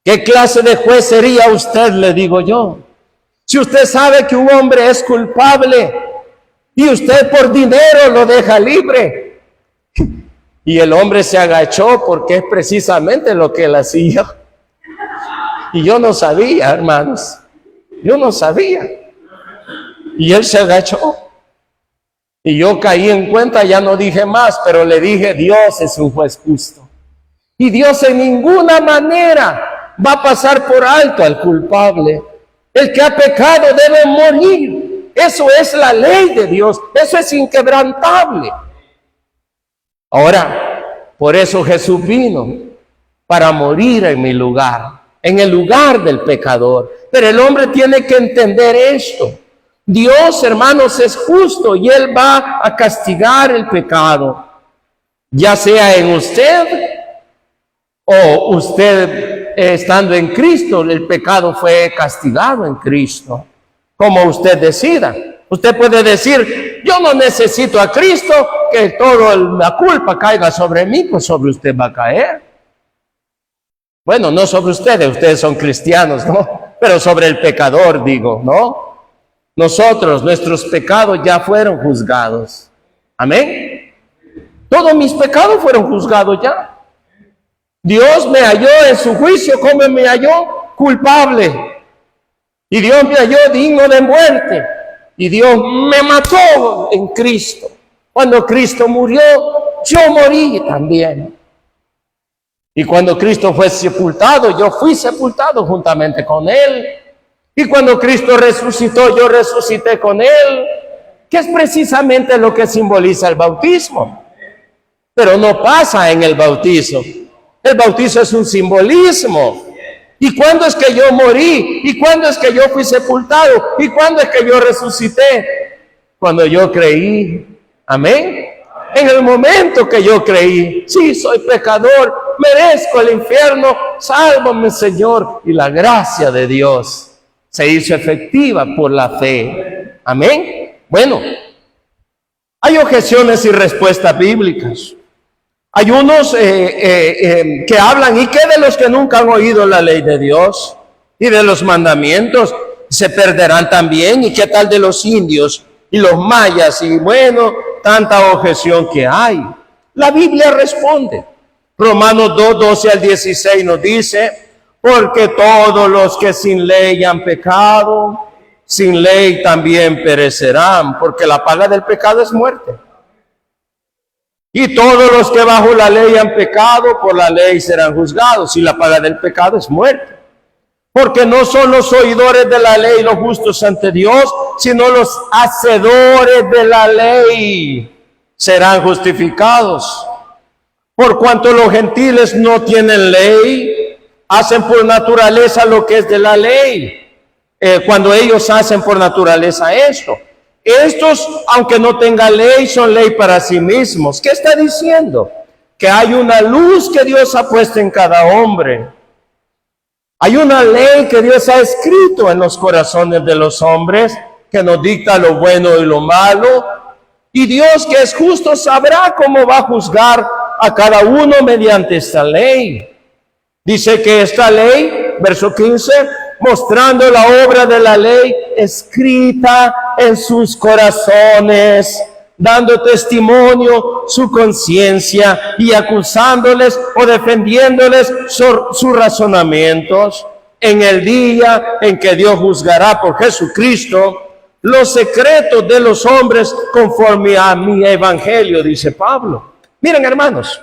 ¿Qué clase de juez sería usted? Le digo yo. Si usted sabe que un hombre es culpable y usted por dinero lo deja libre. Y el hombre se agachó porque es precisamente lo que él hacía. Y yo no sabía, hermanos. Yo no sabía. Y él se agachó. Y yo caí en cuenta, ya no dije más, pero le dije, Dios es un juez justo. Y Dios en ninguna manera va a pasar por alto al culpable. El que ha pecado debe morir. Eso es la ley de Dios. Eso es inquebrantable. Ahora, por eso Jesús vino, para morir en mi lugar, en el lugar del pecador. Pero el hombre tiene que entender esto. Dios, hermanos, es justo y Él va a castigar el pecado, ya sea en usted o usted estando en Cristo. El pecado fue castigado en Cristo, como usted decida. Usted puede decir, yo no necesito a Cristo, que toda la culpa caiga sobre mí, pues sobre usted va a caer. Bueno, no sobre ustedes son cristianos, ¿no? Pero sobre el pecador, digo, ¿no? Nosotros, nuestros pecados ya fueron juzgados. Amén. Todos mis pecados fueron juzgados ya. Dios me halló en su juicio, ¿cómo me halló? Culpable. Y Dios me halló digno de muerte. Y Dios me mató en Cristo. Cuando Cristo murió, yo morí también. Y cuando Cristo fue sepultado, yo fui sepultado juntamente con Él. Y cuando Cristo resucitó, yo resucité con Él, que es precisamente lo que simboliza el bautismo. Pero no pasa en el bautizo. El bautizo es un simbolismo. ¿Y cuándo es que yo morí? ¿Y cuándo es que yo fui sepultado? ¿Y cuándo es que yo resucité? Cuando yo creí. Amén. En el momento que yo creí, sí, soy pecador, merezco el infierno, sálvame, Señor. Y la gracia de Dios se hizo efectiva por la fe. Amén. Bueno, hay objeciones y respuestas bíblicas. Hay unos que hablan, ¿y qué de los que nunca han oído la ley de Dios? Y de los mandamientos, ¿se perderán también? ¿Y qué tal de los indios y los mayas? Y bueno, tanta objeción que hay. La Biblia responde. Romanos 2, 12 al 16 nos dice, porque todos los que sin ley han pecado, sin ley también perecerán, porque la paga del pecado es muerte. Y todos los que bajo la ley han pecado, por la ley serán juzgados, y la paga del pecado es muerte. Porque no son los oidores de la ley los justos ante Dios, sino los hacedores de la ley serán justificados. Por cuanto los gentiles no tienen ley, hacen por naturaleza lo que es de la ley. Cuando ellos hacen por naturaleza esto. Estos, aunque no tengan ley, son ley para sí mismos. ¿Qué está diciendo? Que hay una luz que Dios ha puesto en cada hombre. Hay una ley que Dios ha escrito en los corazones de los hombres que nos dicta lo bueno y lo malo. Y Dios, que es justo, sabrá cómo va a juzgar a cada uno mediante esta ley. Dice que esta ley, verso 15, mostrando la obra de la ley escrita en sus corazones, dando testimonio su conciencia y acusándoles o defendiéndoles sus razonamientos en el día en que Dios juzgará por Jesucristo los secretos de los hombres conforme a mi evangelio, dice Pablo. Miren, hermanos,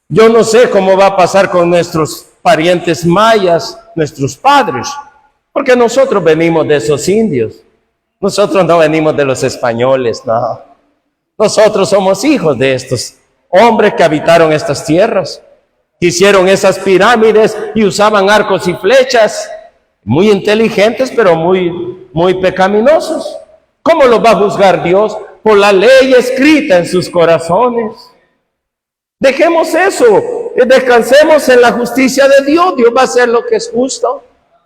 yo no sé cómo va a pasar con nuestros parientes mayas, nuestros padres, porque nosotros venimos de esos indios. Nosotros no venimos de los españoles, no. Nosotros somos hijos de estos hombres que habitaron estas tierras, que hicieron esas pirámides y usaban arcos y flechas, muy inteligentes, pero muy pecaminosos. ¿Cómo los va a juzgar Dios? Por la ley escrita en sus corazones. Dejemos eso, descansemos en la justicia de Dios. Dios va a hacer lo que es justo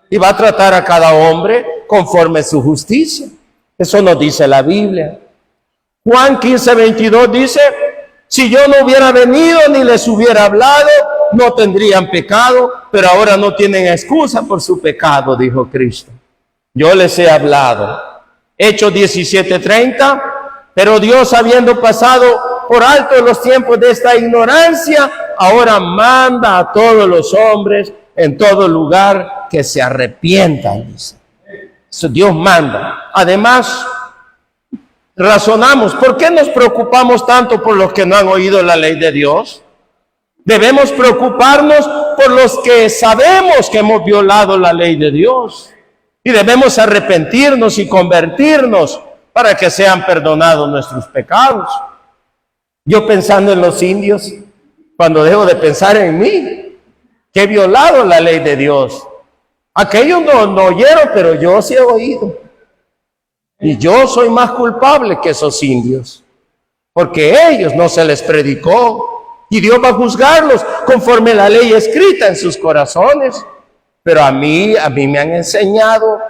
y va a tratar a cada hombre conforme su justicia. Eso nos dice la Biblia. Juan 15:22 dice: si yo no hubiera venido ni les hubiera hablado, no tendrían pecado, pero ahora no tienen excusa por su pecado, dijo Cristo. Yo les he hablado. Hechos 17:30, pero Dios, habiendo pasado por alto los tiempos de esta ignorancia, ahora manda a todos los hombres en todo lugar que se arrepientan, dice. Eso Dios manda. Además, razonamos, ¿por qué nos preocupamos tanto por los que no han oído la ley de Dios? Debemos preocuparnos por los que sabemos que hemos violado la ley de Dios. Y debemos arrepentirnos y convertirnos para que sean perdonados nuestros pecados. Yo pensando en los indios, cuando dejo de pensar en mí, que he violado la ley de Dios. Aquellos no oyeron, pero yo sí he oído. Y yo soy más culpable que esos indios, porque a ellos no se les predicó. Y Dios va a juzgarlos conforme la ley escrita en sus corazones. Pero a mí me han enseñado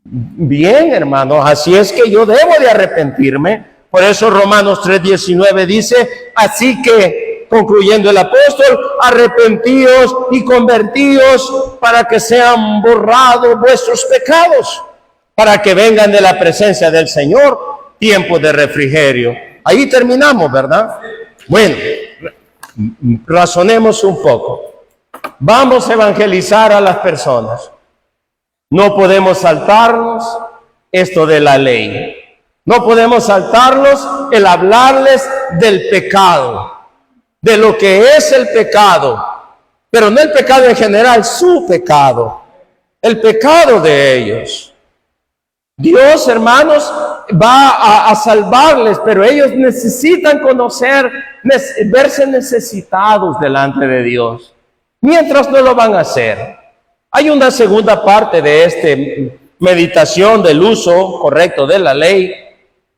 bien, hermanos. Así es que yo debo de arrepentirme. Por eso Romanos 3:19 dice: así que, concluyendo el apóstol, arrepentíos y convertíos para que sean borrados vuestros pecados, para que vengan de la presencia del Señor tiempos de refrigerio. Ahí terminamos, ¿verdad? Bueno, razonemos un poco. Vamos a evangelizar a las personas. No podemos saltarnos esto de la ley. No podemos saltarnos el hablarles del pecado, de lo que es el pecado, pero no el pecado en general, su pecado, el pecado de ellos. Dios, hermanos, va a salvarles, pero ellos necesitan conocer, verse necesitados delante de Dios. Mientras no lo van a hacer. Hay una segunda parte de esta meditación del uso correcto de la ley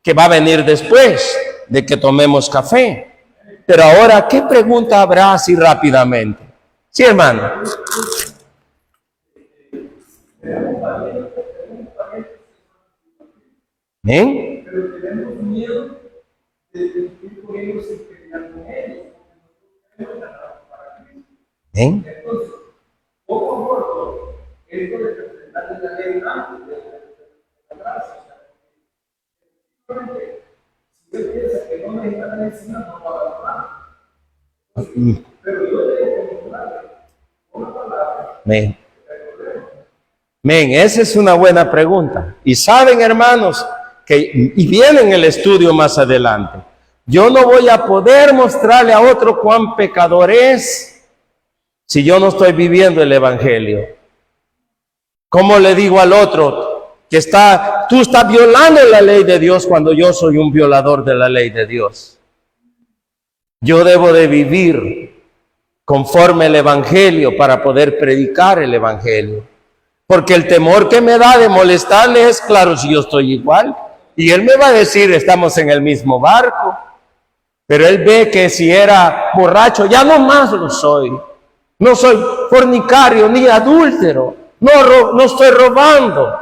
que va a venir después de que tomemos café. Pero ahora, ¿qué pregunta habrá así rápidamente? Sí, hermano. ¿Bien? Pero tenemos miedo de ir con ellos y pelear con ellos. ¿Bien? Entonces, poco a poco, esto de presentarle la ley antes de la gracia. Si él piensa que no me está enseñando, no va a hablar. Pero yo tengo que mostrarle una palabra. Amén. Amén. Esa es una buena pregunta. Y saben, hermanos, y viene en el estudio más adelante, yo no voy a poder mostrarle a otro cuán pecador es si yo no estoy viviendo el evangelio. ¿Cómo le digo al otro que tú estás violando la ley de Dios cuando yo soy un violador de la ley de Dios? Yo debo de vivir conforme el evangelio para poder predicar el evangelio. Porque el temor que me da de molestarle es, claro, si yo estoy igual. Y él me va a decir, estamos en el mismo barco. Pero él ve que si era borracho, ya no más lo soy. No soy fornicario ni adúltero. No estoy robando.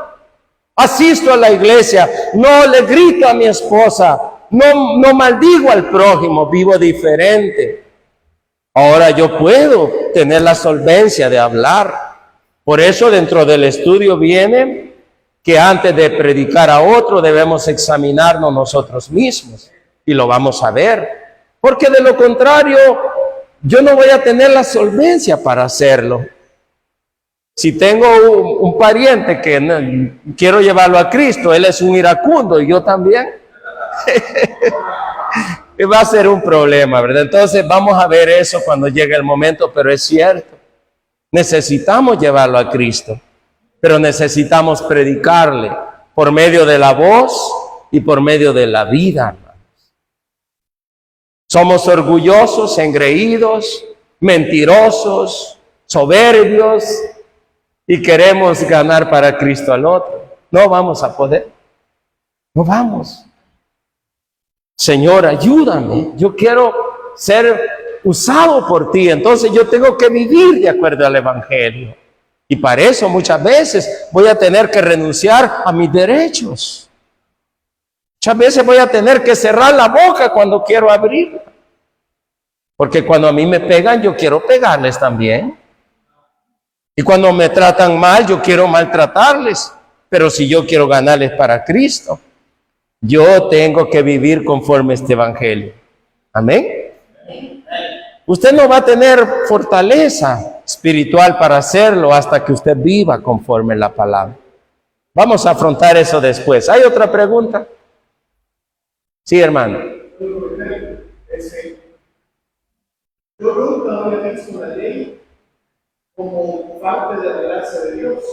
Asisto a la iglesia. No le grito a mi esposa. No maldigo al prójimo. Vivo diferente. Ahora yo puedo tener la solvencia de hablar. Por eso dentro del estudio viene que antes de predicar a otro debemos examinarnos nosotros mismos. Y lo vamos a ver. Porque de lo contrario, yo no voy a tener la solvencia para hacerlo. Si tengo un pariente que quiero llevarlo a Cristo, él es un iracundo y yo también. Va a ser un problema, ¿verdad? Entonces vamos a ver eso cuando llegue el momento, pero es cierto. Necesitamos llevarlo a Cristo, pero necesitamos predicarle por medio de la voz y por medio de la vida. Somos orgullosos, engreídos, mentirosos, soberbios y queremos ganar para Cristo al otro. No vamos a poder. No vamos. Señor, ayúdame. Yo quiero ser usado por ti. Entonces yo tengo que vivir de acuerdo al Evangelio. Y para eso muchas veces voy a tener que renunciar a mis derechos. Muchas veces voy a tener que cerrar la boca cuando quiero abrirla. Porque cuando a mí me pegan, yo quiero pegarles también. Y cuando me tratan mal, yo quiero maltratarles. Pero si yo quiero ganarles para Cristo, yo tengo que vivir conforme a este evangelio. Amén. Usted no va a tener fortaleza espiritual para hacerlo hasta que usted viva conforme a la palabra. Vamos a afrontar eso después. ¿Hay otra pregunta? Sí, hermano. Yo nunca había visto la ley como parte de la gracia de Dios,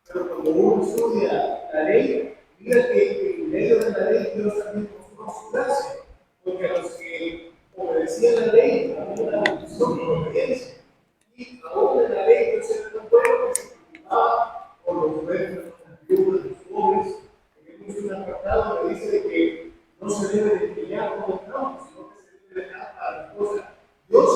pero cuando uno estudia la ley, mira que en medio de la ley Dios también mostró su gracia, porque a los que obedecían la ley había una bendición por obediencia, y aún en la ley Dios era un pueblo que se preocupaba por los huérfanos, las viudas, los pobres. Tenemos un apartado que dice que no se debe de pelear con el tronco, sino que se debe dejar para las cosas. Dios,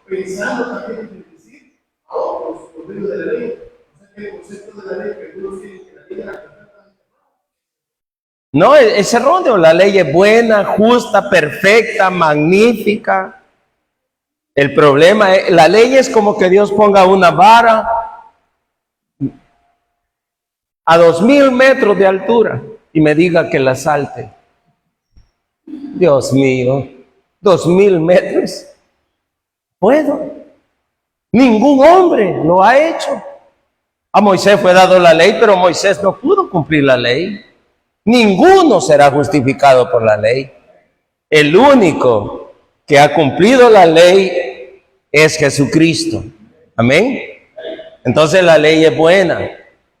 pensando también en bendecir a otros por medio de la ley. O sea que el concepto de la ley que algunos tienen que la ley era perfectamente mala. No, es erróneo. La ley es buena, justa, perfecta, magnífica. El problema es, la ley es como que Dios ponga una vara a 2000 metros de altura y me diga que la salte. Dios mío, 2000 metros. ¿Puedo? Ningún hombre lo ha hecho. A Moisés fue dado la ley, pero Moisés no pudo cumplir la ley. Ninguno será justificado por la ley. El único que ha cumplido la ley es Jesucristo. Amén. Entonces la ley es buena,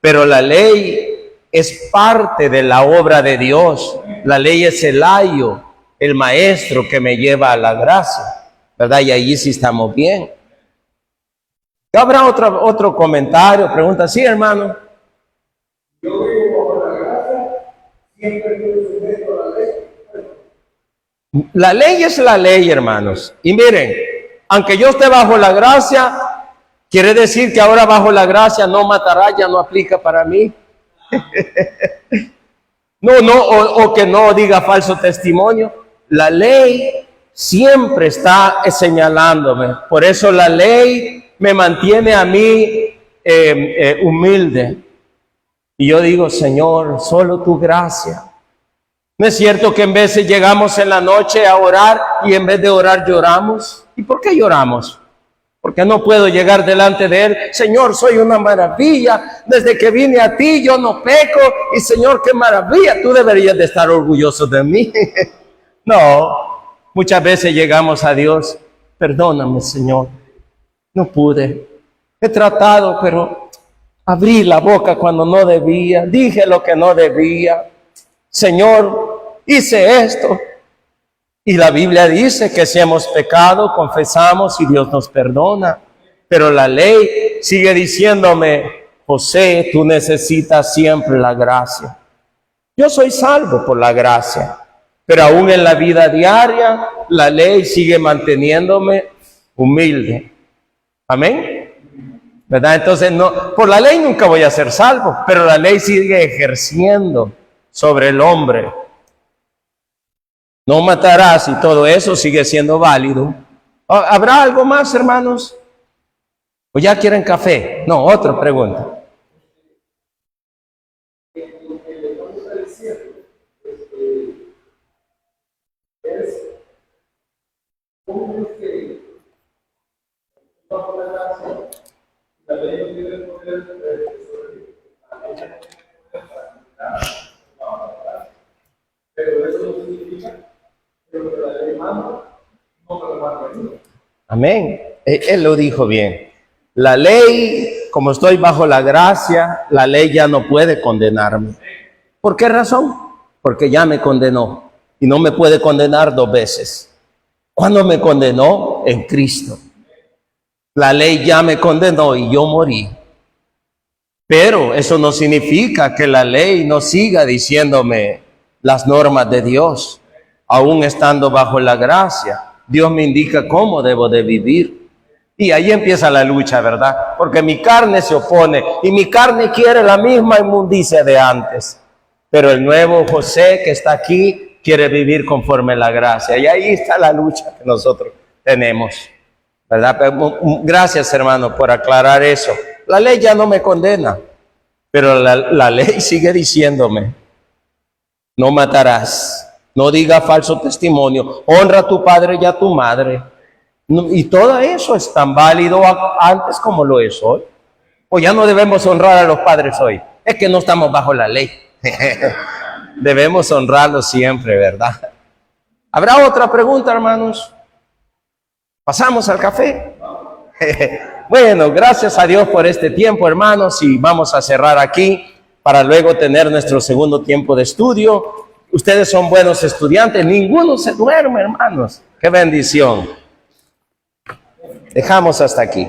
pero la ley es parte de la obra de Dios. La ley es el ayo, el maestro que me lleva a la gracia, ¿verdad? Y allí sí estamos bien. ¿Habrá otro comentario? Pregunta, sí, hermano. Yo vivo bajo la gracia, siempre estoy sujeto a la ley. La ley es la ley, hermanos. Y miren, aunque yo esté bajo la gracia, quiere decir que ahora bajo la gracia no matará, ya no aplica para mí. O que no diga falso testimonio. La ley siempre está señalándome. Por eso la ley me mantiene a mí humilde. Y yo digo, Señor, solo tu gracia. ¿No es cierto que en veces llegamos en la noche a orar y en vez de orar lloramos? ¿Y por qué lloramos? Porque no puedo llegar delante de Él. Señor, soy una maravilla. Desde que vine a ti yo no peco. Y Señor, qué maravilla. Tú deberías de estar orgulloso de mí. No, muchas veces llegamos a Dios. Perdóname, Señor. No pude. He tratado, pero abrí la boca cuando no debía. Dije lo que no debía. Señor, hice esto. Y la Biblia dice que si hemos pecado, confesamos y Dios nos perdona. Pero la ley sigue diciéndome, José, tú necesitas siempre la gracia. Yo soy salvo por la gracia. Pero aún en la vida diaria, la ley sigue manteniéndome humilde. Amén. ¿verdad? Entonces, no, por la ley nunca voy a ser salvo, pero la ley sigue ejerciendo sobre el hombre. No matarás y todo eso sigue siendo válido. ¿Habrá algo más, hermanos? ¿O ya quieren café? No, otra pregunta. Amén. Él lo dijo bien. La ley, como estoy bajo la gracia, la ley ya no puede condenarme. ¿Por qué razón? Porque ya me condenó y no me puede condenar 2 veces. ¿Cuándo me condenó? En Cristo. La ley ya me condenó y yo morí. Pero eso no significa que la ley no siga diciéndome las normas de Dios. Aún estando bajo la gracia, Dios me indica cómo debo de vivir. Y ahí empieza la lucha, ¿verdad? Porque mi carne se opone y mi carne quiere la misma inmundicia de antes. Pero el nuevo José que está aquí quiere vivir conforme a la gracia. Y ahí está la lucha que nosotros tenemos, ¿verdad? Pero gracias, hermano, por aclarar eso. La ley ya no me condena, pero la ley sigue diciéndome, no matarás, no digas falso testimonio, honra a tu padre y a tu madre. Y todo eso es tan válido antes como lo es hoy. O ya no debemos honrar a los padres hoy. Es que no estamos bajo la ley. Debemos honrarlos siempre, ¿verdad? ¿Habrá otra pregunta, hermanos? ¿Pasamos al café? Bueno, gracias a Dios por este tiempo, hermanos, y vamos a cerrar aquí para luego tener nuestro segundo tiempo de estudio. Ustedes son buenos estudiantes, ninguno se duerme, hermanos. ¡Qué bendición! Dejamos hasta aquí.